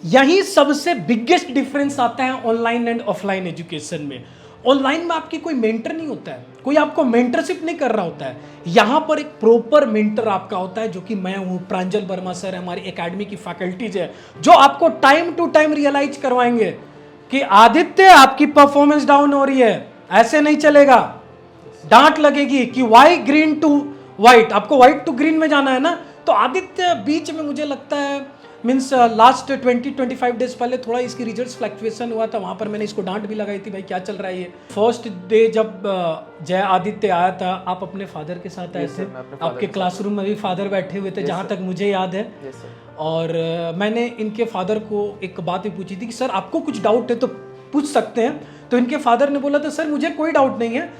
यही सबसे biggest difference आता है ऑनलाइन एंड ऑफलाइन एजुकेशन में। ऑनलाइन में आपकी कोई मेंटर नहीं होता है, कोई आपको मेंटरशिप नहीं कर रहा होता है। यहाँ पर एक प्रॉपर मेंटर आपका होता है, जो कि मैं हूँ, प्रांजल वर्मा सर, हमारी एकेडमी की फैकल्टीज है, जो आपको टाइम टू टाइम रियलाइज करवाएंगे कि आदित्य आपकी परफॉर्मेंस डाउन हो रही है, ऐसे नहीं चलेगा। डांट लगेगी कि वाई ग्रीन टू व्हाइट, आपको व्हाइट टू ग्रीन में जाना है ना। तो आदित्य बीच में मुझे लगता है मीन्स लास्ट 20-25 डेज पहले थोड़ा इसकी रिजल्ट्स फ्लक्चुएशन हुआ था, वहाँ पर मैंने इसको डांट भी लगाई थी, भाई क्या चल रहा है ये। फर्स्ट डे जब जय आदित्य आया था, आप अपने फादर के साथ आए थे, आपके क्लासरूम में भी फादर बैठे हुए थे, जहाँ तक मुझे याद है। और मैंने इनके फादर को एक बात भी पूछी थी कि सर आपको कुछ डाउट है तो पूछ सकते हैं। तो इनके फादर ने बोला था सर मुझे कोई डाउट नहीं है,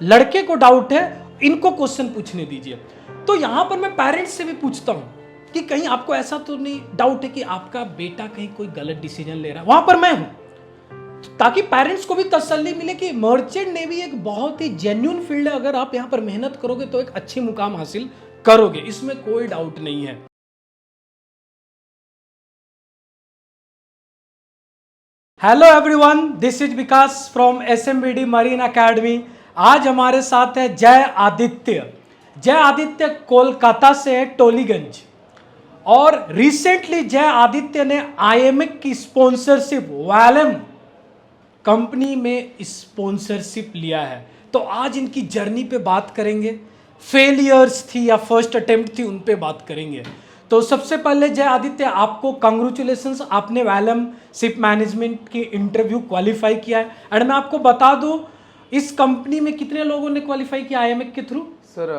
लड़के को डाउट है, इनको क्वेश्चन पूछने दीजिए। तो यहाँ पर मैं पेरेंट्स से भी पूछता हूँ कि कहीं आपको ऐसा तो नहीं डाउट है कि आपका बेटा कहीं कोई गलत डिसीजन ले रहा है। वहां पर मैं हूं, ताकि पेरेंट्स को भी तसल्ली मिले कि मर्चेंट नेवी एक बहुत ही जेन्युइन फील्ड है, अगर आप यहां पर मेहनत करोगे तो एक अच्छी मुकाम हासिल करोगे, इसमें कोई डाउट नहीं है। Hello everyone, this is Vikas from SMBD marine academy. आज हमारे साथ है जय आदित्य। जय आदित्य कोलकाता से है, टोलीगंज। और रिसेंटली जय आदित्य ने IMEC की स्पॉन्सरशिप वैलम कंपनी में स्पॉन्सरशिप लिया है। तो आज इनकी जर्नी पे बात करेंगे, फेलियर्स थी या फर्स्ट अटेम्प्ट थी उन पे बात करेंगे। तो सबसे पहले जय आदित्य आपको कंग्रेचुलेशंस, आपने वैलम शिप मैनेजमेंट की इंटरव्यू क्वालिफाई किया है। एंड मैं आपको बता दूं इस कंपनी में कितने लोगों ने क्वालिफाई किया IMEC के थ्रू? सर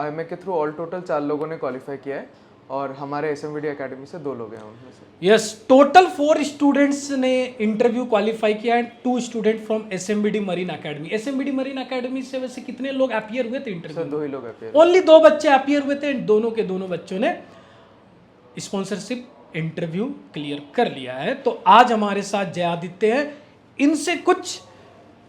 IMEC के थ्रू ऑल टोटल 4 लोगों ने क्वालिफाई किया है और हमारे SMBD एकेडमी से 2 लोग हैं उनमें से। यस, टोटल 4 स्टूडेंट्स ने इंटरव्यू क्वालिफाई किया and 2 student from SMBD marine academy. SMBD marine academy से वैसे कितने लोग अपीयर हुए थे इंटरव्यू? सर 2 ही लोग अपीयर। ओनली 2 बच्चे अपीयर हुए थे, दोनों के दोनों बच्चों ने स्पॉन्सरशिप इंटरव्यू क्लियर कर लिया है। तो आज हमारे साथ जय आदित्य हैं, इनसे कुछ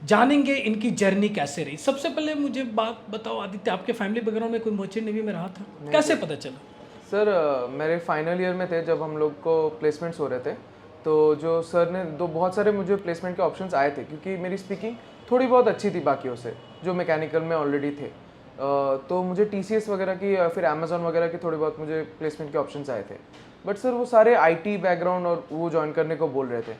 जानेंगे इनकी जर्नी कैसे रही। सबसे पहले मुझे बात बताओ आदित्य, आपके फैमिली बैकग्राउंड में कोई मर्चेंट नेवी में रहा था, कैसे पता चला? सर मेरे फाइनल ईयर में थे जब हम लोग को प्लेसमेंट्स हो रहे थे, तो जो सर ने बहुत सारे मुझे प्लेसमेंट के ऑप्शंस आए थे, क्योंकि मेरी स्पीकिंग थोड़ी बहुत अच्छी थी बाकियों से जो मैकेनिकल में ऑलरेडी थे। तो मुझे TCS वगैरह की या फिर अमेजोन वगैरह की थोड़ी बहुत मुझे प्लेसमेंट के ऑप्शंस आए थे। बट सर वो सारे IT बैकग्राउंड और वो ज्वाइन करने को बोल रहे थे,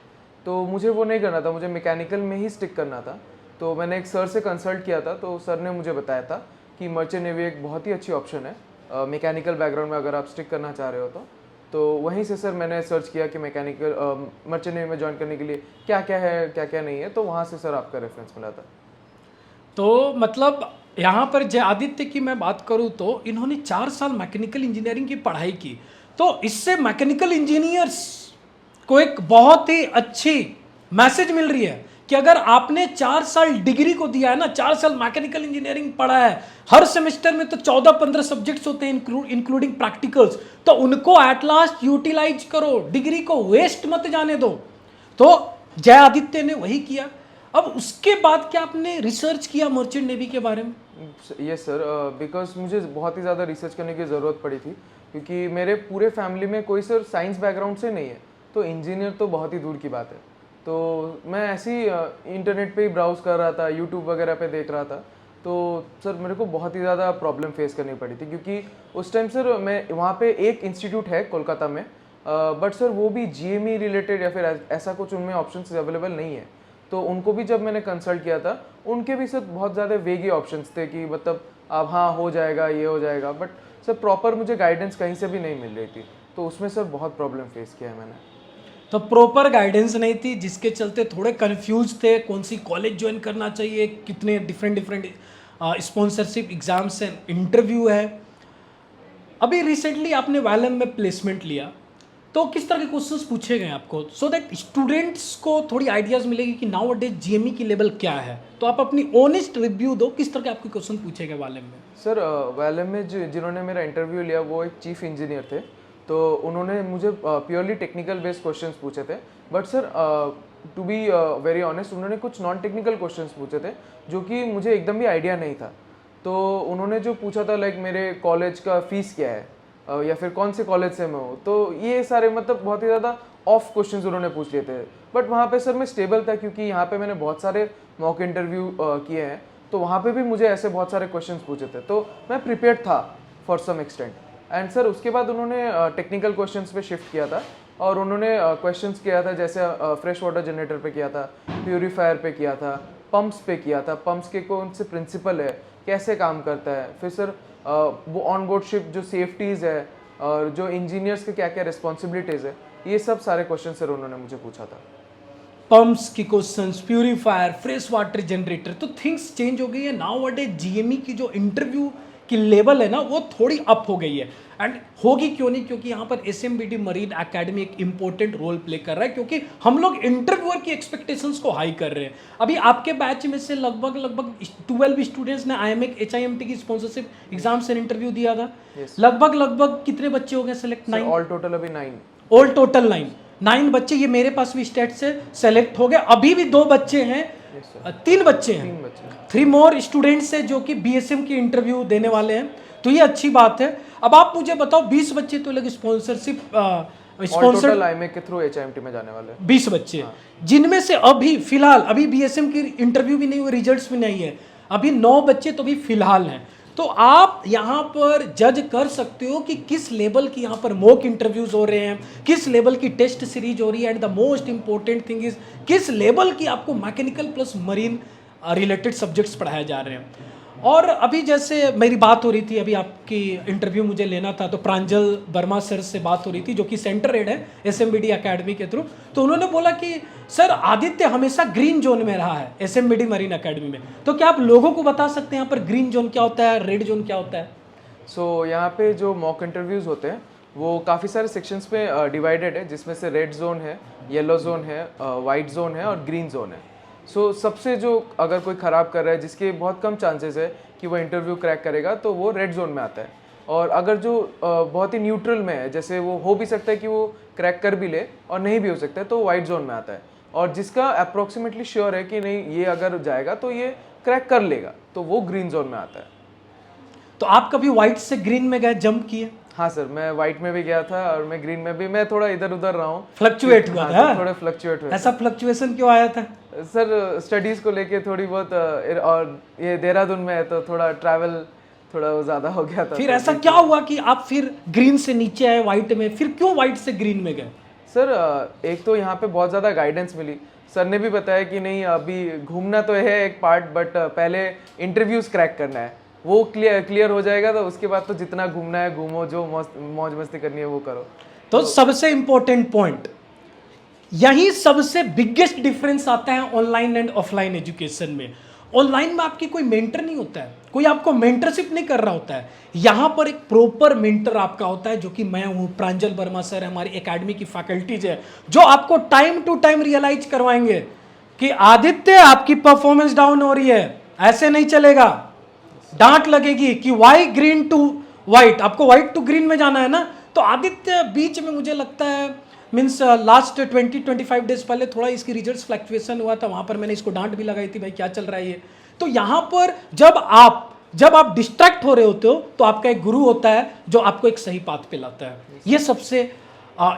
तो मुझे वो नहीं करना था, मुझे मैकेनिकल में ही स्टिक करना था। तो मैंने एक सर से कंसल्ट किया था, तो सर ने मुझे बताया था कि मर्चेंट नेवी एक बहुत ही अच्छी ऑप्शन है मैकेनिकल बैकग्राउंड में अगर आप स्टिक करना चाह रहे हो तो वहीं से सर मैंने सर्च किया कि मैकेनिकल मर्चेंट नेवी में ज्वाइन करने के लिए क्या क्या है क्या क्या नहीं है, तो वहाँ से सर आपका रेफरेंस मिला था। तो मतलब यहाँ पर जय आदित्य की मैं बात करूँ तो इन्होंने 4 साल मैकेनिकल इंजीनियरिंग की पढ़ाई की, तो इससे मैकेनिकल इंजीनियर्स को एक बहुत ही अच्छी मैसेज मिल रही है कि अगर आपने 4 साल डिग्री को दिया है ना, 4 साल मैकेनिकल इंजीनियरिंग पढ़ा है, हर सेमेस्टर में तो 14-15 सब्जेक्ट्स होते हैं इंक्लूडिंग प्रैक्टिकल्स, तो उनको एट लास्ट यूटिलाइज करो, डिग्री को वेस्ट मत जाने दो। तो जय आदित्य ने वही किया। अब उसके बाद क्या आपने रिसर्च किया मर्चेंट नेवी के बारे में? यस सर, बिकॉज मुझे बहुत ही ज़्यादा रिसर्च करने की ज़रूरत पड़ी थी, क्योंकि मेरे पूरे फैमिली में कोई सर साइंस बैकग्राउंड से नहीं है, तो इंजीनियर तो बहुत ही दूर की बात है। तो मैं ऐसे ही इंटरनेट पे ही ब्राउज कर रहा था, यूट्यूब वगैरह पे देख रहा था, तो सर मेरे को बहुत ही ज़्यादा प्रॉब्लम फेस करनी पड़ी थी, क्योंकि उस टाइम सर मैं वहाँ पे एक इंस्टीट्यूट है कोलकाता में, बट सर वो भी GME रिलेटेड या फिर ऐसा कुछ उनमें ऑप्शंस अवेलेबल नहीं है। तो उनको भी जब मैंने कंसल्ट किया था, उनके भी सर बहुत ज़्यादा वेगी ऑप्शंस थे कि मतलब अब हाँ हो जाएगा, ये हो जाएगा, बट सर प्रॉपर मुझे गाइडेंस कहीं से भी नहीं मिल रही थी, तो उसमें सर बहुत प्रॉब्लम फेस किया है मैंने। तो प्रॉपर गाइडेंस नहीं थी, जिसके चलते थोड़े कंफ्यूज थे कौन सी कॉलेज ज्वाइन करना चाहिए, कितने डिफरेंट स्पॉन्सरशिप एग्जाम्स हैं, इंटरव्यू है। अभी रिसेंटली आपने वैलम में प्लेसमेंट लिया, तो किस तरह के क्वेश्चंस पूछे गए आपको, सो दैट स्टूडेंट्स को थोड़ी आइडियाज मिलेगी कि नाउ डेज GME की लेवल क्या है? तो आप अपनी ऑनेस्ट रिव्यू दो, किस तरह के आपके क्वेश्चन पूछे गए वैलम में? सर वैलम में जिन्होंने मेरा इंटरव्यू लिया वो एक चीफ इंजीनियर थे, तो उन्होंने मुझे प्योरली टेक्निकल बेस्ड क्वेश्चंस पूछे थे। But sir to be very honest, उन्होंने कुछ नॉन टेक्निकल क्वेश्चंस पूछे थे जो कि मुझे एकदम भी आइडिया नहीं था। तो उन्होंने जो पूछा था लाइक मेरे कॉलेज का फ़ीस क्या है, या फिर कौन से कॉलेज से मैं हूँ, तो ये सारे मतलब बहुत ही ज़्यादा ऑफ क्वेश्चंस उन्होंने पूछ लिए थे, बट वहाँ पे सर मैं स्टेबल था क्योंकि यहाँ पे मैंने बहुत सारे मॉक इंटरव्यू किए हैं, तो वहाँ पे भी मुझे ऐसे बहुत सारे क्वेश्चंस पूछे थे, तो मैं प्रिपेयर्ड था for some extent. And sir उसके बाद उन्होंने टेक्निकल क्वेश्चंस पे शिफ्ट किया था और उन्होंने क्वेश्चंस किया था, जैसे फ्रेश वाटर जनरेटर पे किया था, प्यूरीफायर पे किया था, पंप्स पे किया था, पंप्स के कौन से प्रिंसिपल है, कैसे काम करता है, फिर सर वो ऑन बोर्ड शिप जो सेफ्टीज़ है और जो इंजीनियर्स के क्या क्या रिस्पॉन्सिबिलिटीज़ है, ये सब सारे क्वेश्चन सर उन्होंने मुझे पूछा था। पंप्स की questions, purifier, fresh water generator, तो थिंग्स चेंज हो गई है नाउ अडे। जीएमई की जो इंटरव्यू की लेवल है ना वो थोड़ी अप हो गई है, एंड होगी क्यों नहीं, क्योंकि यहाँ पर एसएमबीडी मरीन एकेडमी एक इंपॉर्टेंट रोल प्ले कर रहा है, क्योंकि हम लोग इंटरव्यूअर की एक्सपेक्टेशंस को हाई कर रहे हैं। अभी आपके बैच में से लगभग 12 स्टूडेंट्स ने IMEC HIMT की स्पॉन्सरशिप एग्जाम से इंटरव्यू दिया था। लगभग कितने बच्चे हो गए सेलेक्ट? 9। ऑल टोटल अभी 9। ऑल टोटल 9 बच्चे, ये मेरे पास भी स्टेट से सेलेक्ट हो गए। अभी भी 2 बच्चे हैं, 3 बच्चे हैं, 3 मोर स्टूडेंट्स हैं जो कि BSM की इंटरव्यू देने वाले हैं, तो ये अच्छी बात है। अब आप मुझे बताओ, 20 बच्चे तो लगे स्पॉन्सरशिप टोटल IMEC के थ्रू HIMT में जाने वाले 20 बच्चे, हाँ। जिनमें से अभी फिलहाल अभी BSM की इंटरव्यू भी नहीं हुई, रिजल्ट्स भी नहीं है, अभी 9 बच्चे तो भी फिलहाल हैं। तो आप यहाँ पर जज कर सकते हो कि किस लेवल की यहाँ पर मॉक इंटरव्यूज हो रहे हैं, किस लेवल की टेस्ट सीरीज हो रही है, and the most important thing is किस लेवल की आपको mechanical plus marine related subjects पढ़ाए जा रहे हैं। और अभी जैसे मेरी बात हो रही थी, अभी आपकी इंटरव्यू मुझे लेना था, तो प्रांजल वर्मा सर से बात हो रही थी जो कि सेंटर हेड है SMBD एकेडमी के थ्रू। तो उन्होंने बोला कि सर आदित्य हमेशा ग्रीन जोन में रहा है SMBD मरीन एकेडमी में, तो क्या आप लोगों को बता सकते हैं यहाँ पर ग्रीन जोन क्या होता है, रेड जोन क्या होता है? सो यहाँ पे जो मॉक इंटरव्यूज़ होते हैं वो काफ़ी सारे सेक्शंस पे डिवाइडेड है, जिसमें से रेड जोन है, येलो जोन है, वाइट जोन है और ग्रीन जोन है। सो सबसे जो अगर कोई ख़राब कर रहा है, जिसके बहुत कम चांसेस है कि वो इंटरव्यू क्रैक करेगा, तो वो रेड जोन में आता है। और अगर जो बहुत ही न्यूट्रल में है, जैसे वो हो भी सकता है कि वो क्रैक कर भी ले और नहीं भी हो सकता है, तो वाइट जोन में आता है। और जिसका अप्रोक्सीमेटली श्योर है कि नहीं ये अगर जाएगा तो ये क्रैक कर लेगा, तो वो ग्रीन जोन में आता है। तो आप कभी व्हाइट से ग्रीन में गए, जंप किए? हाँ सर, मैं व्हाइट में भी गया था और मैं ग्रीन में भी, मैं थोड़ा इधर उधर रहा हूँ, फ्लक्चुएट हुआ था, थोड़ा फ्लक्चुएट हुआ। ऐसा फ्लक्चुएशन क्यों आया था? सर स्टडीज़ को लेके थोड़ी बहुत, और ये देहरादून में है तो थोड़ा ट्रैवल थोड़ा ज़्यादा हो गया था। फिर ऐसा क्या हुआ कि आप फिर ग्रीन से नीचे आए व्हाइट में, फिर क्यों व्हाइट से ग्रीन में गए? सर एक तो यहाँ पे बहुत ज़्यादा गाइडेंस मिली, सर ने भी बताया कि नहीं अभी घूमना तो है एक पार्ट, बट पहले इंटरव्यूज़ क्रैक करना है, वो क्लियर हो जाएगा तो उसके बाद तो जितना घूमना है घूमो, जो मौज मस्ती करनी है वो करो। तो सबसे इंपॉर्टेंट पॉइंट, यही सबसे बिगेस्ट डिफरेंस आता है ऑनलाइन एंड ऑफलाइन एजुकेशन में। ऑनलाइन में आपकी कोई मेंटर नहीं होता है, कोई आपको मेंटरशिप नहीं कर रहा होता है। यहाँ पर एक प्रॉपर मेंटर आपका होता है, जो कि मैं हूँ, प्रांजल वर्मा सर, हमारी एकेडमी की फैकल्टीज है, जो आपको टाइम टू टाइम रियलाइज करवाएंगे कि आदित्य आपकी परफॉर्मेंस डाउन हो रही है, ऐसे नहीं चलेगा, डांट लगेगी कि वाई ग्रीन टू वाइट, आपको वाइट टू ग्रीन में जाना है ना। तो आदित्य बीच में मुझे लगता है मीन्स लास्ट 20-25 डेज पहले थोड़ा इसकी रिजल्ट्स फ्लक्चुएशन हुआ था, वहाँ पर मैंने इसको डांट भी लगाई थी, भाई क्या चल रहा है ये। तो यहाँ पर जब आप डिस्ट्रैक्ट हो रहे होते हो तो आपका एक गुरु होता है जो आपको एक सही पाथ पे लाता है। ये सबसे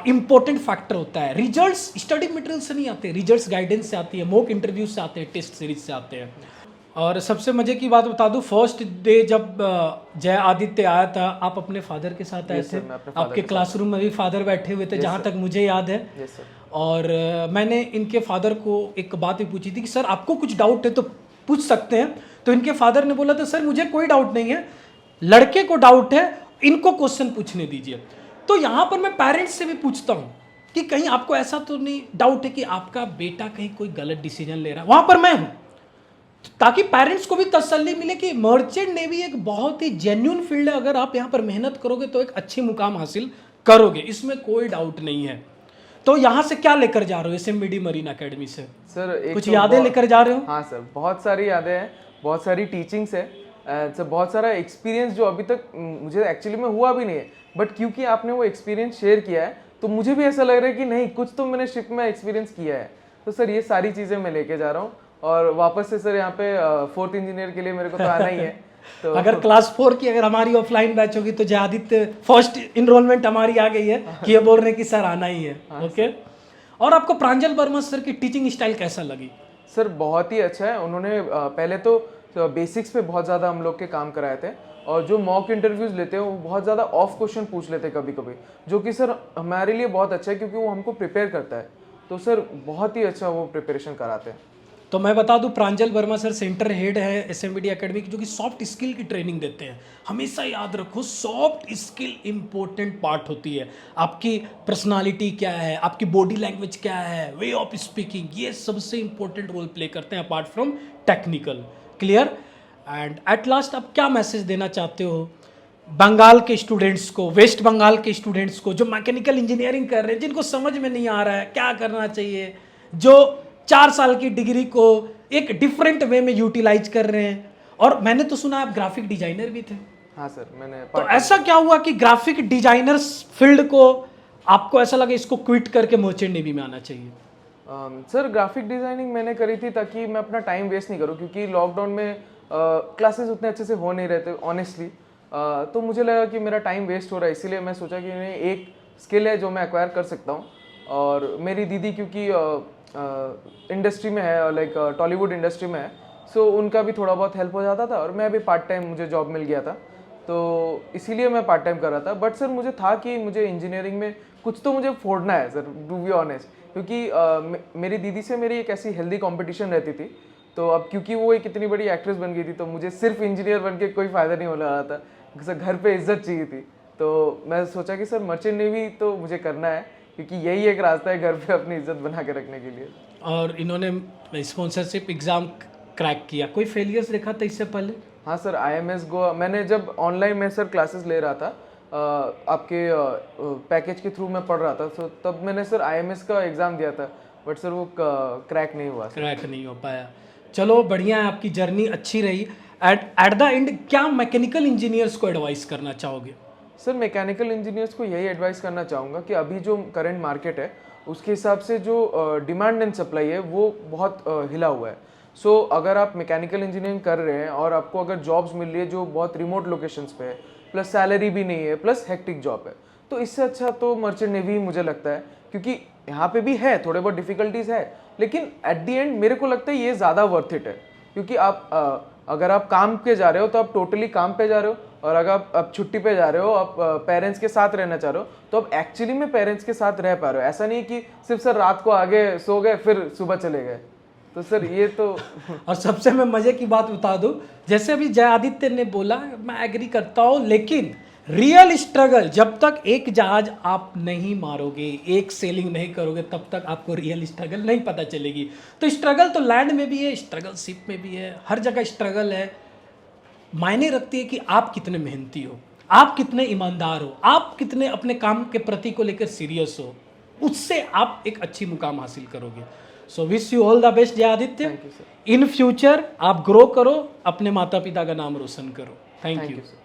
इंपॉर्टेंट फैक्टर होता है। रिजल्ट्स स्टडी मटेरियल से नहीं आते, रिजल्ट्स गाइडेंस से आती है, मॉक इंटरव्यू से आते हैं, टेस्ट सीरीज से आते हैं। और सबसे मजे की बात बता दूं, फर्स्ट डे जब जय आदित्य आया था, आप अपने फादर के साथ आए थे, आपके क्लासरूम में भी फादर बैठे हुए थे, जहाँ तक मुझे याद है। और मैंने इनके फादर को एक बात भी पूछी थी कि सर आपको कुछ डाउट है तो पूछ सकते हैं। तो इनके फादर ने बोला था सर मुझे कोई डाउट नहीं है, लड़के को डाउट है, इनको क्वेश्चन पूछने दीजिए। तो यहाँ पर मैं पेरेंट्स से भी पूछता हूँ कि कहीं आपको ऐसा तो नहीं डाउट है कि आपका बेटा कहीं कोई गलत डिसीजन ले रहा है। वहाँ पर मैं हूँ ताकि पेरेंट्स को भी तसल्ली मिले कि मर्चेंट नेवी एक बहुत ही जेन्युइन फील्ड है, अगर आप यहाँ पर मेहनत करोगे तो एक अच्छी मुकाम हासिल करोगे, इसमें कोई डाउट नहीं है। तो यहाँ से क्या लेकर जा रहे हो SMBD मरीन एकेडमी से? सर कुछ यादें लेकर जा रहे हो? हाँ सर, बहुत सारी यादें हैं, बहुत सारी टीचिंग्स है, सर बहुत सारा एक्सपीरियंस जो अभी तक मुझे एक्चुअली में हुआ भी नहीं है, बट क्योंकि आपने वो एक्सपीरियंस शेयर किया है तो मुझे भी ऐसा लग रहा है कि नहीं कुछ तो मैंने शिप में एक्सपीरियंस किया है। तो सर ये सारी चीज़ें मैं लेके जा रहा हूँ और वापस से सर यहाँ पे 4th इंजीनियर के लिए मेरे को तो आना ही है। तो अगर क्लास 4 की अगर हमारी ऑफलाइन बैच होगी तो जय आदित्य फर्स्ट इनरोलमेंट हमारी आ गई है कि ये बोल रहे हैं कि सर आना ही है। ओके, और आपको प्रांजल वर्मा सर की टीचिंग स्टाइल कैसा लगी? सर बहुत ही अच्छा है। उन्होंने पहले तो बेसिक्स पे बहुत ज़्यादा हम लोग के काम कराए थे, और जो मॉक इंटरव्यूज़ लेते हैं वो बहुत ज़्यादा ऑफ क्वेश्चन पूछ लेते हैं कभी कभी, जो कि सर हमारे लिए बहुत अच्छा है क्योंकि वो हमको प्रिपेयर करता है। तो सर बहुत ही अच्छा वो प्रिपरेशन कराते हैं। तो मैं बता दूं, प्रांजल वर्मा सर सेंटर हेड है एसएमबीडी एकेडमी की, जो कि सॉफ्ट स्किल की ट्रेनिंग देते हैं। हमेशा याद रखो, सॉफ्ट स्किल इंपॉर्टेंट पार्ट होती है। आपकी पर्सनालिटी क्या है, आपकी बॉडी लैंग्वेज क्या है, वे ऑफ स्पीकिंग, ये सबसे इंपॉर्टेंट रोल प्ले करते हैं apart from technical. Clear? And at last आप क्या मैसेज देना चाहते हो बंगाल के स्टूडेंट्स को, वेस्ट बंगाल के स्टूडेंट्स को जो मैकेनिकल इंजीनियरिंग कर रहे हैं, जिनको समझ में नहीं आ रहा है क्या करना चाहिए, जो 4 साल की डिग्री को एक डिफरेंट वे में यूटिलाइज कर रहे हैं? और मैंने तो सुना आप ग्राफिक डिजाइनर भी थे। हाँ सर, मैंने तो ऐसा क्या हुआ कि ग्राफिक डिजाइनर्स फील्ड को आपको ऐसा लगा इसको क्विट करके मर्चेंट नेवी में आना चाहिए? सर ग्राफिक डिज़ाइनिंग मैंने करी थी ताकि मैं अपना टाइम वेस्ट नहीं करूँ, क्योंकि लॉकडाउन में क्लासेस उतने अच्छे से हो नहीं रहे थे ऑनेस्टली। तो मुझे लगा कि मेरा टाइम वेस्ट हो रहा है, इसीलिए मैं सोचा कि नहीं, एक स्किल है जो मैं एक्वायर कर सकता हूँ। और मेरी दीदी क्योंकि इंडस्ट्री में है, लाइक टॉलीवुड इंडस्ट्री में है, सो उनका भी थोड़ा बहुत हेल्प हो जाता था, और मैं भी पार्ट टाइम मुझे जॉब मिल गया था, तो इसीलिए मैं पार्ट टाइम कर रहा था। बट सर मुझे था कि मुझे इंजीनियरिंग में कुछ तो मुझे फोड़ना है सर, टू बी ऑनेस्ट, क्योंकि मेरी दीदी से मेरी एक ऐसी हेल्दी कंपटीशन रहती थी। तो अब क्योंकि वो एक इतनी बड़ी एक्ट्रेस बन गई थी, तो मुझे सिर्फ इंजीनियर बन के कोई फ़ायदा नहीं होने वाला था, सर घर पे इज्जत चाहिए थी। तो मैं सोचा कि सर मर्चेंट नेवी तो मुझे करना है, क्योंकि यही एक रास्ता है घर पे अपनी इज्जत बना के रखने के लिए। और इन्होंने स्पॉन्सरशिप एग्ज़ाम क्रैक किया, कोई फेलियर्स देखा था इससे पहले? हाँ सर, IMS गोवा मैंने जब ऑनलाइन में सर क्लासेस ले रहा था, आपके पैकेज के थ्रू मैं पढ़ रहा था, तो तब मैंने सर IMS का एग्ज़ाम दिया था, बट सर वो क्रैक नहीं हुआ। क्रैक नहीं हो पाया। चलो बढ़िया है, आपकी जर्नी अच्छी रही। एट द एंड क्या मैकेनिकल इंजीनियर्स को एडवाइस करना चाहोगे? सर मैकेनिकल इंजीनियर्स को यही एडवाइस करना चाहूँगा कि अभी जो करंट मार्केट है उसके हिसाब से जो डिमांड एंड सप्लाई है वो बहुत हिला हुआ है। सो अगर आप मैकेनिकल इंजीनियरिंग कर रहे हैं और आपको अगर जॉब्स मिल रही है जो बहुत रिमोट लोकेशंस पे है, प्लस सैलरी भी नहीं है, प्लस हेक्टिक जॉब है, तो इससे अच्छा तो मर्चेंट नेवी मुझे लगता है, क्योंकि यहाँ पे भी है थोड़े बहुत डिफिकल्टीज है, लेकिन एट द एंड मेरे को लगता है ये ज़्यादा वर्थ इट है। क्योंकि आप अगर आप काम पे जा रहे हो तो आप टोटली काम पे जा रहे हो, और अगर आप छुट्टी पे जा रहे हो, आप पेरेंट्स के साथ रहना चाह रहे हो, तो आप एक्चुअली में पेरेंट्स के साथ रह पा रहे हो। ऐसा नहीं कि सिर्फ सर रात को आगे सो गए फिर सुबह चले गए। तो सर ये तो और सबसे मैं मजे की बात बता दूं, जैसे अभी जय आदित्य ने बोला, मैं एग्री करता हूं, लेकिन रियल स्ट्रगल, जब तक एक जहाज आप नहीं मारोगे, एक सेलिंग नहीं करोगे, तब तक आपको रियल स्ट्रगल नहीं पता चलेगी। तो स्ट्रगल तो लैंड में भी है, स्ट्रगल शिप में भी है, हर जगह स्ट्रगल है। मायने रखती है कि आप कितने मेहनती हो, आप कितने ईमानदार हो, आप कितने अपने काम के प्रति को लेकर सीरियस हो, उससे आप एक अच्छी मुकाम हासिल करोगे। So wish you all the best Jai Aditya. Thank you sir. In future आप ग्रो करो, अपने माता पिता का नाम रोशन करो। Thank you. सर।